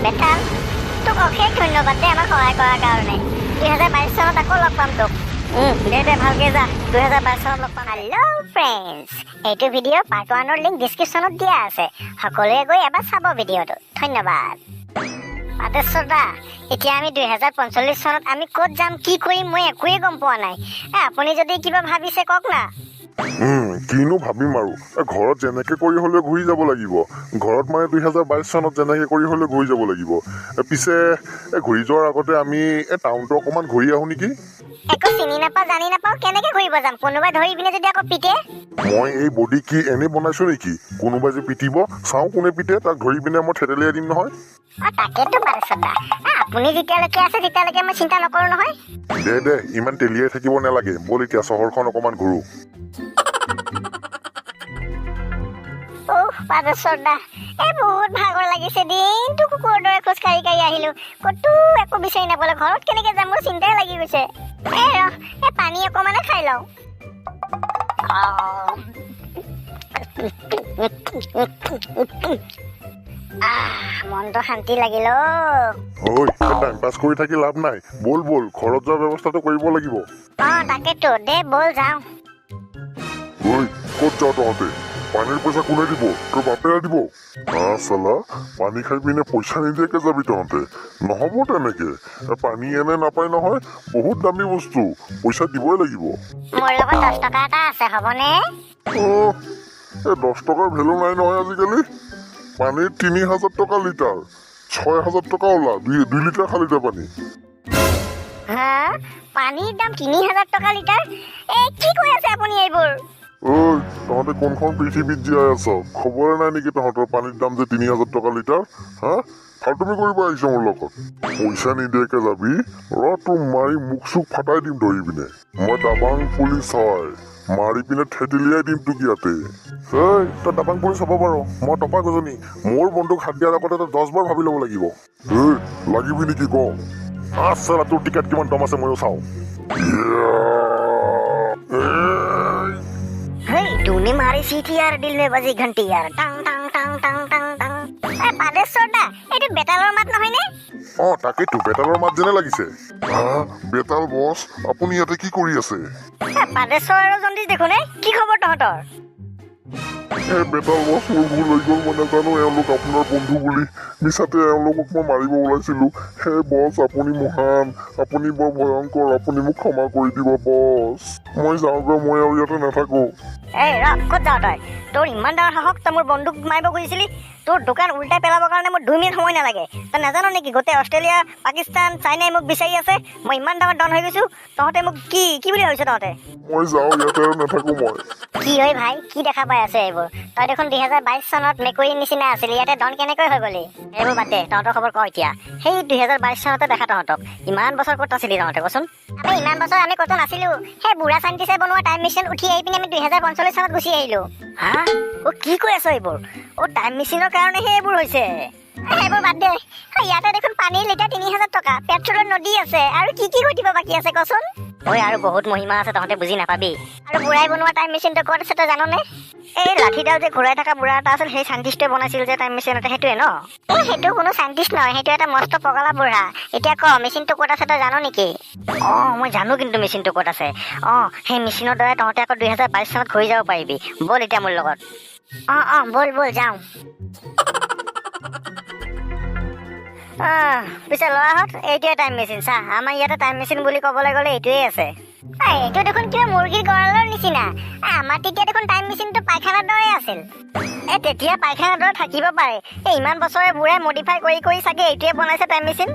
বেটাল তোক অশেষ ধন্যবাদ দে আমাক সহায় কৰাৰ কাৰণে 2022 চনত আকৌ লগ পাম তোক দে ভালকে যা 2022 চনত লগ পাম হেল্ল' ফ্ৰেণ্ডছ এইটো ভিডিঅ' পাৰ্ট 1ৰ লিংক ডেছক্ৰিপশ্যনত দিয়া আছে সকলোৱে গৈ এবাৰ চাব ভিডিঅ'টো ধন্যবাদ আদেশদা এতিয়া আমি 2045 চনত আমি ক'ত যাম কি কৰিম মই একোৱে গম পোৱা নাই আপুনি যদি কিবা ভাবিছে কওক না কিনো ভাবিম আৰু ঘৰত যেনেকে কৰি হলে ঘূৰি যাব লাগিব ঘৰত মানে 2022 চনত যেনেকে কৰি হলে ঘূৰি যাব লাগিব পিছে ঘূৰি যোৱাৰ আগতে আমি টাউনটো অকমান ঘূৰি আহো নেকি একো চিনি নাপাওঁ জানি নাপাওঁ কেনেকে ঘূৰিব যাম কোনোবাই ধৰি পিনে যদি আকৌ পিটে মই এই বডি কি এনে বনাইছো নেকি কোনোবাই যে পিটিব চাওঁ কোনে পিটে তাক ধৰি পিনে মই ঠেতেলিয়াই দিম নহয় তাকেতো পাৰছদা আপুনি যেতিয়ালৈকে আছে তেতিয়ালৈকে মই চিন্তা নকৰো নহয় দে ইমান তেলিয়াই থাকিব নালাগে বল এতিয়া চহৰখন অকমান ঘূৰো পাৰছদা বহুত ভাগৰ লাগিছে দিনটো কুকুৰৰ দৰে খোজ কাঢ়ি আহিলো ক'তো একো বিচাৰি নাপালো ঘৰত কেনেকে যাম মোৰ চিন্তাই লাগি গৈছে পানী অকমানে খাই লওঁ মনটো শান্তি লাগিল টাইম পাছ কৰি থাকি লাভ নাই বল ঘৰত যোৱাৰ ব্যৱস্থাটো কৰিব লাগিব তাকেতো দে বল যাওঁ ক'ত যাওঁ তহঁতে পানীৰ পইচা কোনে দিব তোৰ বাপেৰে দিব চালা পানী খাই পিনে পইচা নিদিয়াকে যাবি তহঁতে নহ'ব তেনেকে পানী এনে নাপায় নহয় বহুত দামী বস্তু পইচা দিবই লাগিব মোৰ লগত 10 টকা এটা আছে হ'বনে 10 টকাৰ ভেলু নাই নহয় আজিকালি পানীৰ 3000 টকা লিটাৰ 6000 টকা ওলা 2 লিটাৰ খালি পানী পানীৰ দাম 3000 টকা লিটাৰ কি কৈ আছে আপুনি এইবোৰ তহঁতে কোনখন পৃথিৱীত জীয়াই আছ খবৰে নাই নেকি তহঁতৰ পানীৰ দাম যে 3000 টকা লিটাৰ ফাল্টুমি কৰিব আহিছ মোৰ লগত পইচা নিদিয়াকে যাবি তোৰ মাৰি মুখ চুখ ফাটাই দিম ধৰি পিনে মই দাবাং পুলিচ হয় মাৰি পিনে ঠেতেলিয়াই দিম তোক ইয়াতে তই দাবাং পুলিচ হ'ব পাৰ মই টপা গজনী মোৰ বন্ধুক হাত দিয়াৰ আগতে তই 10 বাৰ ভাবি ল'ব লাগিব লাগিবি নেকি ক চালা তোৰ টিকেট কিমান দাম আছে ময়ো চাওঁ तूने मारी सीटी यार दिल में बजी घंटी यार टांग टांग टांग टांग टांग टांग পাদেশ্বৰদা এইটো বেতালৰ মাত নহয় নে তাকেইতো বেতালৰ মাত যেনে লাগিছে বেতাল বছ আপুনি ইয়াতে কি কৰি আছে পাদেশ্বৰ আৰু জন্দিছ দেখোন কি খবৰ তহঁতৰ বেতাল বছ মোৰ ভুল হৈ গ'ল মই নাজানো এওঁলোক আপোনাৰ বন্ধু বুলি মিছাতে এওঁলোকক মই মাৰিব ওলাইছিলো বছ আপুনি মহান আপুনি বৰ ভয়ংকৰ আপুনি মোক ক্ষমা কৰি দিব বছ মই যাওঁগৈ মই আৰু ইয়াতে নাথাকো ক'ত যাওঁ তই তোৰ ইমান ডাঙৰ সাহস তই মোৰ বন্ধুক মাৰিব খুজিছিলি তোৰ দোকান উল্টাই পেলাবৰ কাৰণে মোৰ 2 মিনিট সময় নালাগে তই নাজানো নেকি গোটেই অষ্ট্ৰেলিয়া পাকিস্তান চাইনাই মোক বিচাৰি আছে মই ইমান ডাঙৰ ডন হৈ গৈছো তহঁতে মোক কি বুলি ভাবিছ তহঁতে মই যাওঁ ইয়াতে আৰু নাথাকো মই কি হয় ভাই কি দেখা পাই আছে এইবোৰ তই দেখোন 2022 চনত মেকুৰীৰ নিচিনা আছিলি ইয়াতে ডন কেনেকৈ হৈ গলি এইবোৰ বাদ দে তহঁতৰ খবৰ ক এতিয়া সেই 2022 চনতে দেখা তহঁতক ইমান বছৰ ক'ত আছিলি তহঁতে কচোন ইমান বছৰ আমি ক'তো নাছিলো সেই বুঢ়া চাইণ্টিষ্টে বনোৱা টাইম মেচিন উঠি আহি পিনে আমি 2045 চনত গুচি আহিলো কি কৈ আছ এইবোৰ টাইম মেচিনৰ কাৰণেহে এইবোৰ হৈছে এইবোৰ বাদ দে ইয়াতে দেখোন পানীৰ লিটাৰ 3000 টকা পেট্ৰলৰ নদী আছে আৰু কি ঘটিব বাকী আছে কচোন আৰু বহুত মহিমা আছে তহঁতে বুজি নাপাবি আৰু বুঢ়াই বনোৱা টাইম মেচিনটো ক'ত আছে তই জাননে এই লাঠিডাল যে ঘূৰাই থকা বুঢ়া এটা আছিল সেই চাইণ্টিষ্টে বনাইছিল যে টাইম মেচিনতে সেইটোৱে ন সেইটো কোনো চাইণ্টিষ্ট নহয় সেইটো এটা মস্ত পগলা বুঢ়া এতিয়া ক মেচিনটো ক'ত আছে তই জানো নেকি মই জানো কিন্তু মেচিনটো ক'ত আছে সেই মেচিনৰ দ্বাৰা তহঁতে আকৌ 2022 চনত ঘূৰি যাব পাৰিবি বল এতিয়া মোৰ লগত বল যাওঁ পিছে ল'ৰাহঁত এইটোৱে টাইম মেচিন চা আমাৰ ইয়াতে টাইম মেচিন বুলি ক'বলৈ গ'লে এইটোৱে আছে এইটো দেখোন কিবা মুৰ্গীৰ গঁৰালৰ নিচিনা আমাৰ তেতিয়া দেখোন টাইম মেচিনটো পায়খানাৰ দৰে আছিল তেতিয়া পায়খানাৰ দৰে থাকিব পাৰে ইমান বছৰে বুঢ়াই মডিফাই কৰি চাগে এইটোৱে বনাইছে টাইম মেচিন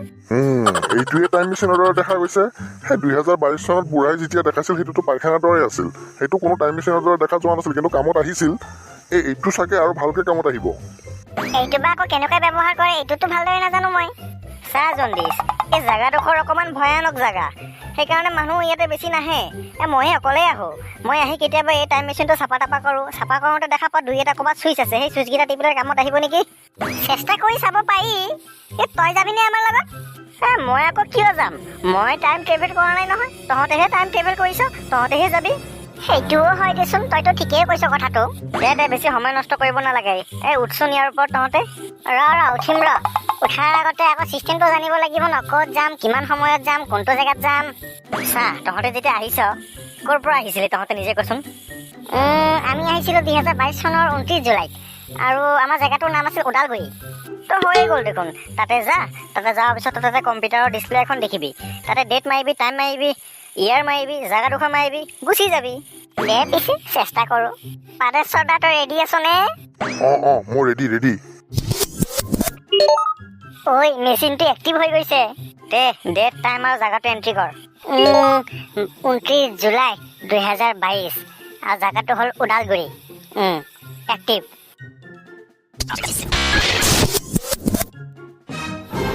এইটোৱে টাইম মেচিনৰ দৰে দেখা গৈছে সেই 2022 চনত বুঢ়াই যেতিয়া দেখাইছিল সেইটোতো পায়খানাৰ দৰে আছিল সেইটো কোনো টাইম মেচিনৰ দৰে দেখা যোৱা নাছিল কিন্তু কামত আহিছিল এইটো চাগে আৰু ভালকে কামত আহিব এইটো বা আকৌ কেনেকৈ ব্যৱহাৰ কৰে এইটোতো ভালদৰে নাজানো মই চা জন্দিছ এই জাগাডোখৰ অকমান ভয়ানক জাগা সেইকাৰণে মানুহ ইয়াতে বেছি নাহে মইহে অকলেই আহোঁ মই আহি কেতিয়াবা এই টাইম মেচিনটো চাফা কৰোঁ চাফা কৰোঁতে দেখা পাওঁ 2-এটা ক'ৰবাত চুইচ আছে সেই চুইচকেইটা টিপিলে কামত আহিব নেকি চেষ্টা কৰি চাব পাৰি তই যাবিনে আমাৰ লগত মই আকৌ কিয় যাম মই টাইম ট্ৰেভেল কৰা নাই নহয় তহঁতেহে টাইম ট্ৰেভেল কৰিছ তহঁতেহে যাবি সেইটোও হয় দেচোন তইতো ঠিকেই কৈছ কথাটো দে বেছি সময় নষ্ট কৰিব নালাগে উঠচোন ইয়াৰ ওপৰত তহঁতে ৰ উঠিম ৰ উঠাৰ আগতে আকৌ চিষ্টেমটো জানিব লাগিব ন, ক'ত যাম, কিমান সময়ত যাম, কোনটো জেগাত যাম। চা, তহঁতে যেতিয়া আহিছ, ক'ৰ পৰা আহিছিলি তহঁতে নিজে কচোন। আমি আহিছিলোঁ 2022 চনৰ 29 জুলাইত, আৰু আমাৰ জেগাটোৰ নাম আছিল ওদালগুৰি। তো হৈয়ে গ'ল দেখোন। তাতে যোৱাৰ পিছত তাতে কম্পিউটাৰৰ ডিছপ্লে এখন দেখিবি, তাতে ডেট মাৰিবি, টাইম মাৰিবি, ইয়াৰ মাৰিবি, জেগাডোখৰ মাৰিবি, গুচি যাবি। দে পিছে চেষ্টা কৰোঁ। পাদেশ্বৰ দা, তই ৰেডি আছনে? মই ৰেডি। ঐ, মেচিনটো এক্টিভ হৈ গৈছে। দে ডেট, টাইম আৰু জেগাটো এণ্ট্ৰি কৰ। 29 জুলাই 2022, আৰু জেগাটো হ'ল ওদালগুৰি। এক্টিভ।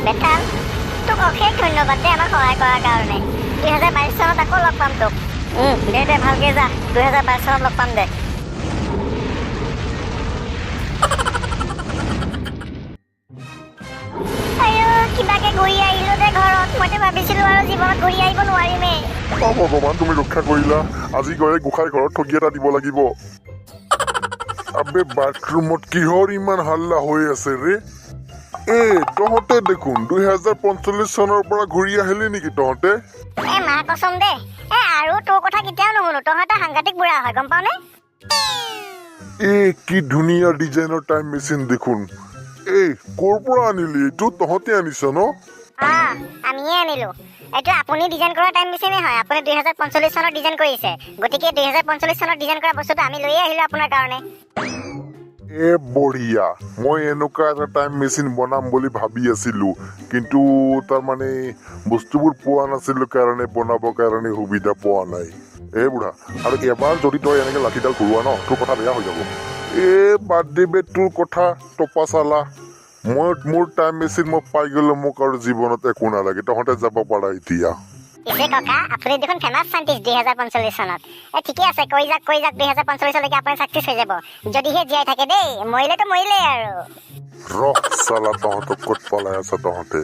বেটাল, তোক অশেষ ধন্যবাদ দে আমাক সহায় কৰাৰ কাৰণে। 2022 চনত আকৌ লগ পাম তোক। দে ভালকে যা, 2022 চনত লগ পাম দে। কিবাকে ঘূৰি আহিলো দে ঘৰত। মইতো ভাবিছিলো আৰু জীৱনত ঘূৰি আহিব নোৱাৰিমেই। ভগৱান, তুমি ৰক্ষা কৰিলা। আজি গৈ গোসাঁই ঘৰত ঠগি এটা দিব লাগিব। আবে, বাথৰুমত কিহৰ ইমান হাল্লা হৈ আছে ৰে? তহঁতে দেখোন 2045 চনৰ পৰা ঘূৰি আহিলি নেকি তহঁতে? মা কচম দে, আৰু তোৰ কথা কেতিয়াও নুশুনো। তহঁতে সাংঘাতিক বুঢ়া হয়, গম পাও নে? কি ধুনীয়া ডিজাইনৰ টাইম মেচিন দেখোন। ক'ৰ পৰা আনিলি এইটো? তহঁতে আনিছ ন? আমিয়ে আনিলো। এইটো আপুনি ডিজাইন কৰা টাইম মেচিনে হয়। আপুনি 2045 চনত ডিজাইন কৰিছে, গতিকে 2045 চনত ডিজাইন কৰা বস্তুটো আমি লৈয়ে আহিলো আপোনাৰ কাৰণে। বঢ়িয়া। মই এনেকুৱা এটা টাইম মেচিন বনাম বুলি ভাবি আছিলো, কিন্তু তাৰমানে বস্তুবোৰ পোৱা নাছিলো কাৰণে বনাবৰ কাৰণে সুবিধা পোৱা নাই। বুঢ়া, আৰু এবাৰ যদি তই এনেকে লাঠিডাল ঘূৰোৱা ন, তোৰ কথা বেয়া হৈ যাব। বাদ দিবে তোৰ কথা, টপা চালা। মোৰ টাইম মেচিন মই পাই গ'লে মোক আৰু জীৱনত একো নালাগে। তহঁতে যাব পাৰা এতিয়া। পিছে ককা, আপুনি দেখোন ফেমাছ চাইণ্টিষ্ট 2045 চনত। ঠিকে আছে, কৈ যাক 2045লৈকে আপুনি চাকচেছ হৈ যাব, যদিহে জীয়াই থাকে দেই। মৰিলেতো মৰিলেই আৰু। চালা, তহঁতক ক'ত পলাই আছা তহঁতে?